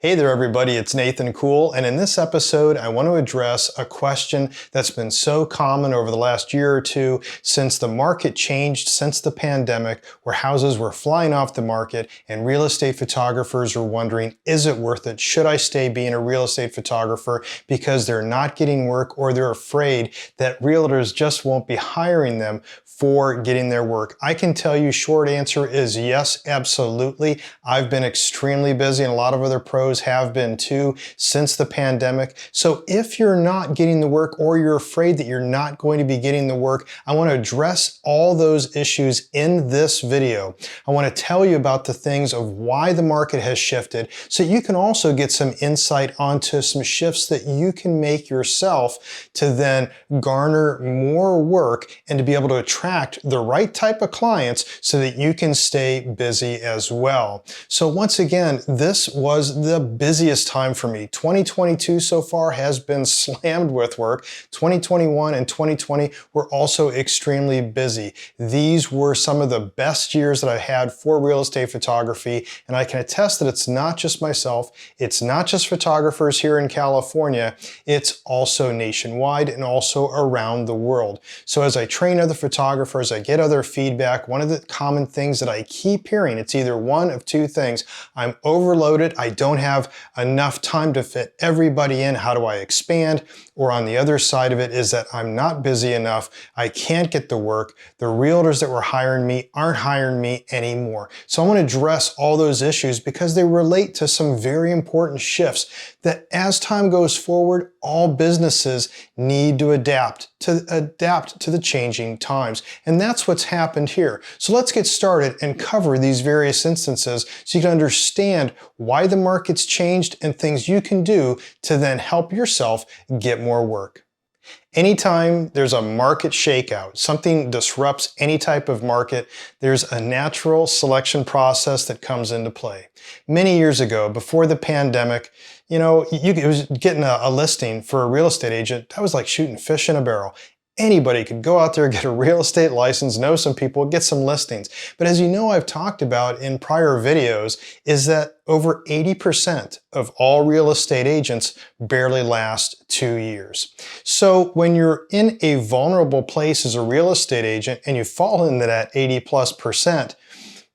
Hey there everybody, it's Nathan Cool, and in this episode I want to address a question that's been so common over the last year or two since the market changed since the pandemic, where houses were flying off the market and real estate photographers are wondering, is it worth it? Should I stay being a real estate photographer because they're not getting work or they're afraid that realtors just won't be hiring them for getting their work? I can tell you short answer is yes, absolutely. I've been extremely busy and a lot of other pros have been too since the pandemic. So if you're not getting the work or you're afraid that you're not going to be getting the work, I want to address all those issues in this video. I want to tell you about the things of why the market has shifted so you can also get some insight onto some shifts that you can make yourself to then garner more work and to be able to attract the right type of clients so that you can stay busy as well. So once again, this was the busiest time for me. 2022 so far has been slammed with work. 2021 and 2020 were also extremely busy. These were some of the best years that I had for real estate photography, and I can attest that it's not just myself, it's not just photographers here in California, it's also nationwide and also around the world. So as I train other photographers, I get other feedback, one of the common things that I keep hearing, it's either one of two things: I'm overloaded, I don't have enough time to fit everybody in, how do I expand? Or on the other side of it is that I'm not busy enough, I can't get the work, the realtors that were hiring me aren't hiring me anymore. So I want to address all those issues because they relate to some very important shifts that as time goes forward, all businesses need to adapt to the changing times. And that's what's happened here. So let's get started and cover these various instances so you can understand why the market's changed and things you can do to then help yourself get more work. Anytime there's a market shakeout, something disrupts any type of market, there's a natural selection process that comes into play. Many years ago, before the pandemic, it was getting a listing for a real estate agent. That was like shooting fish in a barrel. Anybody could go out there, get a real estate license, know some people, get some listings. But as you know, I've talked about in prior videos, is that over 80% of all real estate agents barely last 2 years. So when you're in a vulnerable place as a real estate agent and you fall into that 80+%,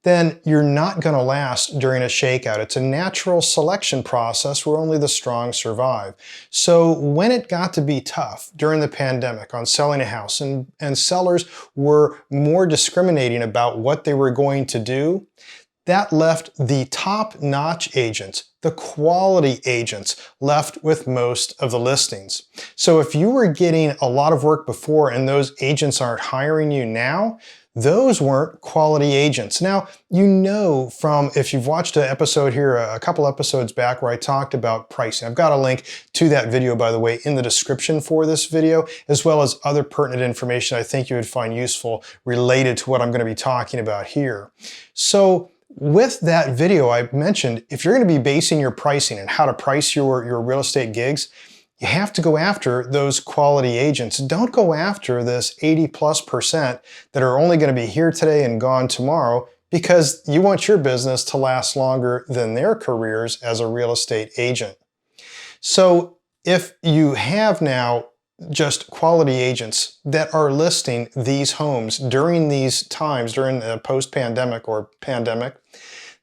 then you're not going to last during a shakeout. It's a natural selection process where only the strong survive. So when it got to be tough during the pandemic on selling a house and sellers were more discriminating about what they were going to do, that left the top-notch agents, the quality agents, left with most of the listings. So if you were getting a lot of work before and those agents aren't hiring you now, those weren't quality agents. Now, from, if you've watched an episode here, a couple episodes back where I talked about pricing. I've got a link to that video, by the way, in the description for this video, as well as other pertinent information I think you would find useful related to what I'm going to be talking about here. So with that video, I mentioned if you're going to be basing your pricing and how to price your real estate gigs, you have to go after those quality agents. Don't go after this 80+% that are only going to be here today and gone tomorrow, because you want your business to last longer than their careers as a real estate agent. So if you have now just quality agents that are listing these homes during these times, during the post-pandemic or pandemic,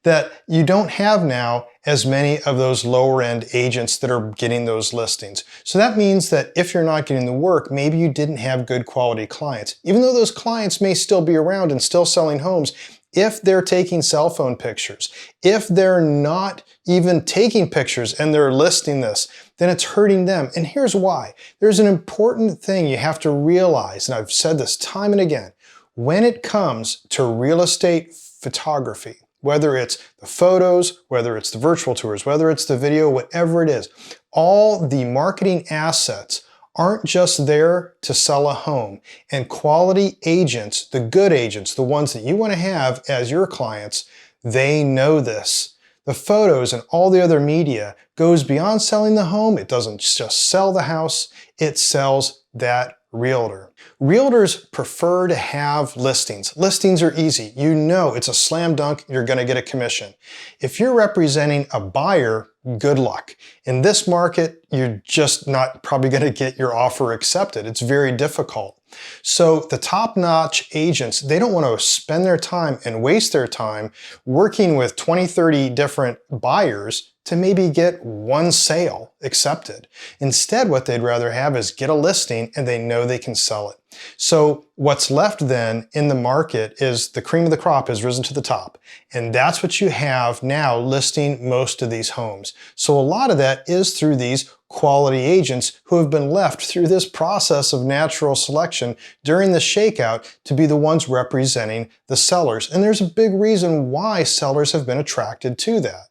that you don't have now as many of those lower end agents that are getting those listings. So that means that if you're not getting the work, maybe you didn't have good quality clients. Even though those clients may still be around and still selling homes, if they're taking cell phone pictures, if they're not even taking pictures and they're listing this, then it's hurting them. And here's why. There's an important thing you have to realize, and I've said this time and again, when it comes to real estate photography, whether it's the photos, whether it's the virtual tours, whether it's the video, whatever it is, all the marketing assets aren't just there to sell a home. And quality agents, the good agents, the ones that you want to have as your clients, they know this. The photos and all the other media goes beyond selling the home. It doesn't just sell the house, it sells that realtor. Realtors prefer to have listings. Listings are easy. You know it's a slam dunk, you're going to get a commission. If you're representing a buyer, good luck. In this market, you're just not probably going to get your offer accepted. It's very difficult. So the top-notch agents, they don't want to spend their time and waste their time working with 20, 30 different buyers to maybe get one sale accepted. Instead, what they'd rather have is get a listing and they know they can sell it. So what's left then in the market is the cream of the crop has risen to the top. And that's what you have now listing most of these homes. So a lot of that is through these quality agents who have been left through this process of natural selection during the shakeout to be the ones representing the sellers. And there's a big reason why sellers have been attracted to that.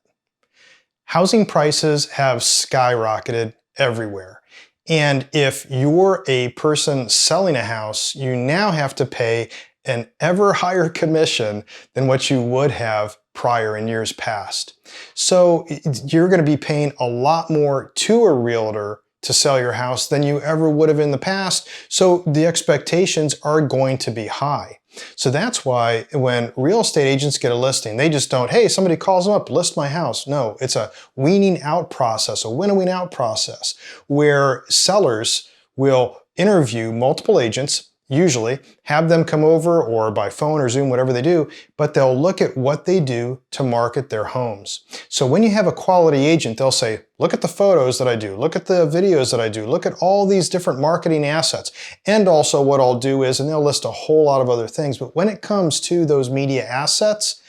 Housing prices have skyrocketed everywhere. And if you're a person selling a house, you now have to pay an ever higher commission than what you would have prior in years past. So you're going to be paying a lot more to a realtor to sell your house than you ever would have in the past. So the expectations are going to be high. So that's why when real estate agents get a listing, they just don't, hey, somebody calls them up, list my house. No, it's a weaning out process, a winnowing out process, where sellers will interview multiple agents, usually have them come over or by phone or Zoom, whatever they do, but they'll look at what they do to market their homes. So when you have a quality agent, they'll say, look at the photos that I do, look at the videos that I do, look at all these different marketing assets. And also what I'll do is, and they'll list a whole lot of other things, but when it comes to those media assets,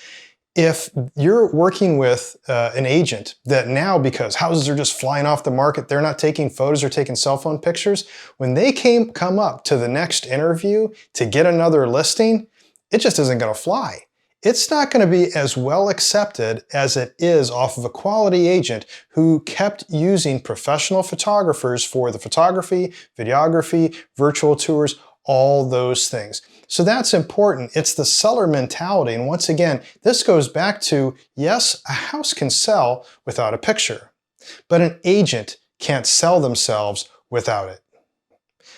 if you're working with an agent that now, because houses are just flying off the market, they're not taking photos or taking cell phone pictures, when they come up to the next interview to get another listing, it just isn't going to fly. It's not going to be as well accepted as it is off of a quality agent who kept using professional photographers for the photography, videography, virtual tours, all those things. So that's important. It's the seller mentality. And once again, this goes back to, yes, a house can sell without a picture, but an agent can't sell themselves without it.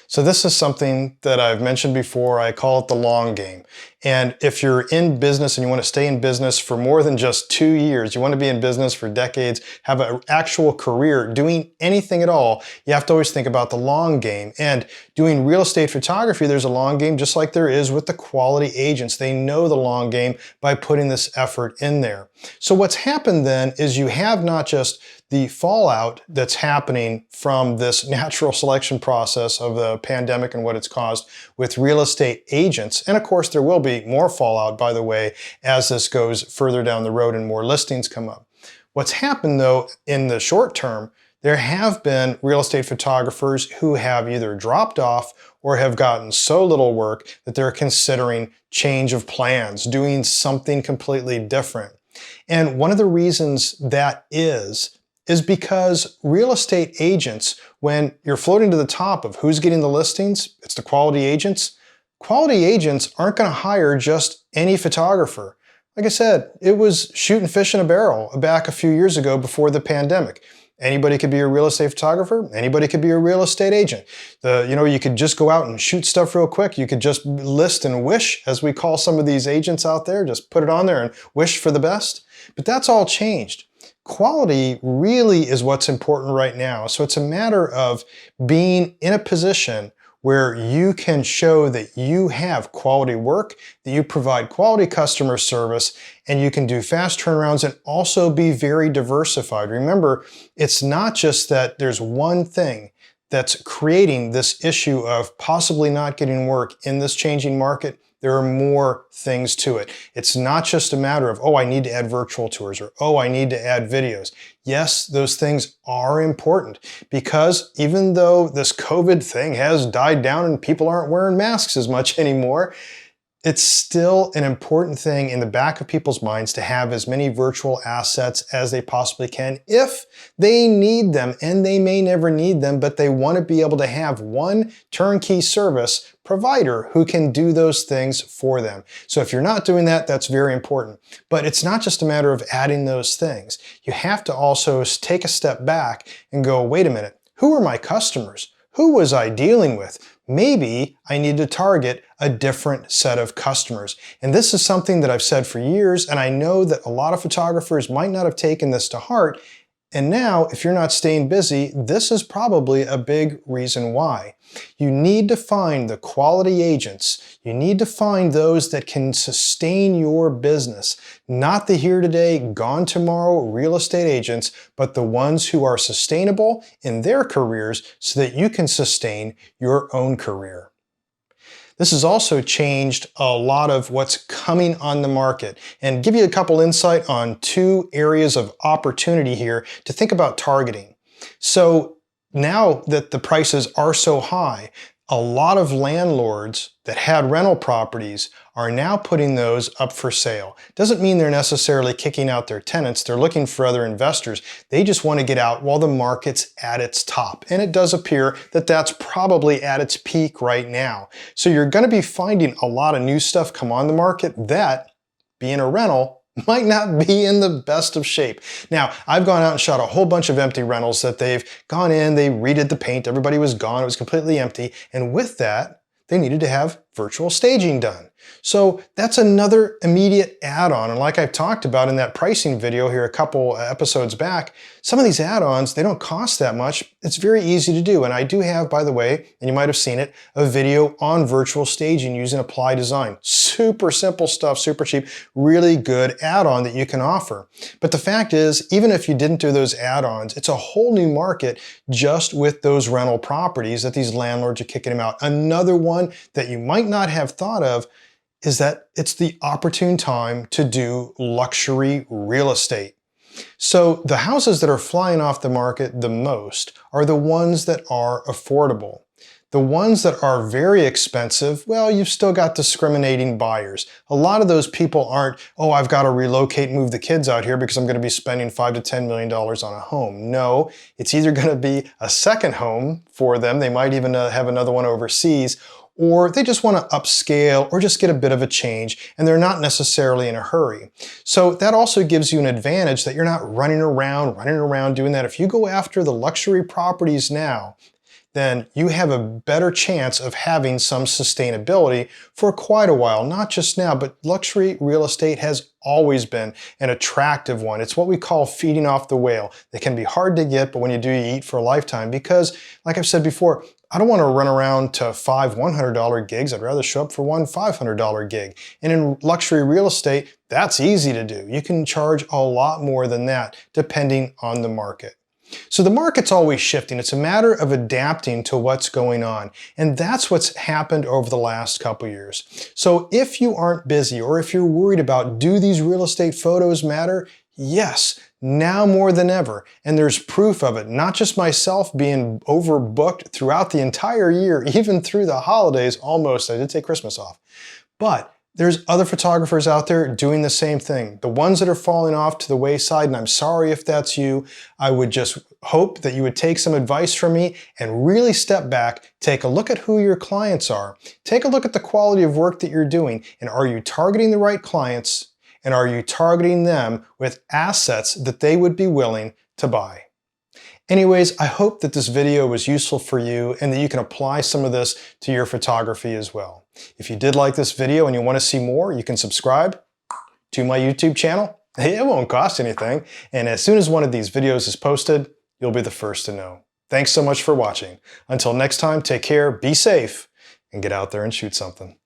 So this is something that I've mentioned before. I call it the long game. And if you're in business and you want to stay in business for more than just 2 years, you want to be in business for decades, have an actual career doing anything at all, you have to always think about the long game. And doing real estate photography, there's a long game just like there is with the quality agents. They know the long game by putting this effort in there. So what's happened then is you have not just the fallout that's happening from this natural selection process of the pandemic and what it's caused with real estate agents. And of course, there will be more fallout, by the way, as this goes further down the road and more listings come up. What's happened though, in the short term, there have been real estate photographers who have either dropped off or have gotten so little work that they're considering change of plans, doing something completely different. And one of the reasons that is because real estate agents, when you're floating to the top of who's getting the listings, it's the quality agents. Quality agents aren't going to hire just any photographer. Like I said, it was shooting fish in a barrel back a few years ago before the pandemic. Anybody could be a real estate photographer. Anybody could be a real estate agent. You could just go out and shoot stuff real quick. You could just list and wish, as we call some of these agents out there, just put it on there and wish for the best. But that's all changed. Quality really is what's important right now. So it's a matter of being in a position where you can show that you have quality work, that you provide quality customer service, and you can do fast turnarounds and also be very diversified. Remember, it's not just that there's one thing that's creating this issue of possibly not getting work in this changing market. There are more things to it. It's not just a matter of, oh, I need to add virtual tours or, oh, I need to add videos. Yes, those things are important because even though this COVID thing has died down and people aren't wearing masks as much anymore, it's still an important thing in the back of people's minds to have as many virtual assets as they possibly can if they need them, and they may never need them, but they want to be able to have one turnkey service provider who can do those things for them. So if you're not doing that, that's very important. But it's not just a matter of adding those things. You have to also take a step back and go, wait a minute, who are my customers? Who was I dealing with? Maybe I need to target a different set of customers. And this is something that I've said for years, and I know that a lot of photographers might not have taken this to heart. And now, if you're not staying busy, this is probably a big reason why. You need to find the quality agents. You need to find those that can sustain your business. Not the here today, gone tomorrow real estate agents, but the ones who are sustainable in their careers so that you can sustain your own career. This has also changed a lot of what's coming on the market, and give you a couple insight on two areas of opportunity here to think about targeting. So now that the prices are so high, a lot of landlords that had rental properties are now putting those up for sale. Doesn't mean they're necessarily kicking out their tenants. They're looking for other investors. They just want to get out while the market's at its top. And it does appear that that's probably at its peak right now. So you're going to be finding a lot of new stuff come on the market that, being a rental, might not be in the best of shape. Now, I've gone out and shot a whole bunch of empty rentals that they've gone in, they redid the paint, everybody was gone, it was completely empty, and with that, they needed to have virtual staging done. So that's another immediate add-on, and like I've talked about in that pricing video here a couple episodes back, some of these add-ons, they don't cost that much. It's very easy to do, and I do have, by the way, and you might have seen it, a video on virtual staging using Apply Design. Super simple stuff, super cheap, really good add-on that you can offer. But the fact is, even if you didn't do those add-ons, it's a whole new market just with those rental properties that these landlords are kicking them out. Another one that you might not have thought of is that it's the opportune time to do luxury real estate. So the houses that are flying off the market the most are the ones that are affordable. The ones that are very expensive, well, you've still got discriminating buyers. A lot of those people aren't, oh, I've got to relocate and move the kids out here because I'm going to be spending $5 to $10 million on a home. No, it's either going to be a second home for them. They might even have another one overseas, or they just want to upscale or just get a bit of a change, and they're not necessarily in a hurry. So that also gives you an advantage that you're not running around doing that. If you go after the luxury properties now, then you have a better chance of having some sustainability for quite a while. Not just now, but luxury real estate has always been an attractive one. It's what we call feeding off the whale. They can be hard to get, but when you do, you eat for a lifetime because, like I've said before, I don't want to run around to 5 $100 gigs. I'd rather show up for one $500 gig. And in luxury real estate, that's easy to do. You can charge a lot more than that depending on the market. So the market's always shifting. It's a matter of adapting to what's going on. And that's what's happened over the last couple years. So if you aren't busy or if you're worried about, do these real estate photos matter? Yes, now more than ever. And there's proof of it. Not just myself being overbooked throughout the entire year, even through the holidays almost. I did take Christmas off. But there's other photographers out there doing the same thing. The ones that are falling off to the wayside, and I'm sorry if that's you, I would just hope that you would take some advice from me and really step back, take a look at who your clients are, take a look at the quality of work that you're doing, and are you targeting the right clients, and are you targeting them with assets that they would be willing to buy? Anyways, I hope that this video was useful for you and that you can apply some of this to your photography as well. If you did like this video and you want to see more, you can subscribe to my YouTube channel. It won't cost anything. And as soon as one of these videos is posted, you'll be the first to know. Thanks so much for watching. Until next time, take care, be safe, and get out there and shoot something.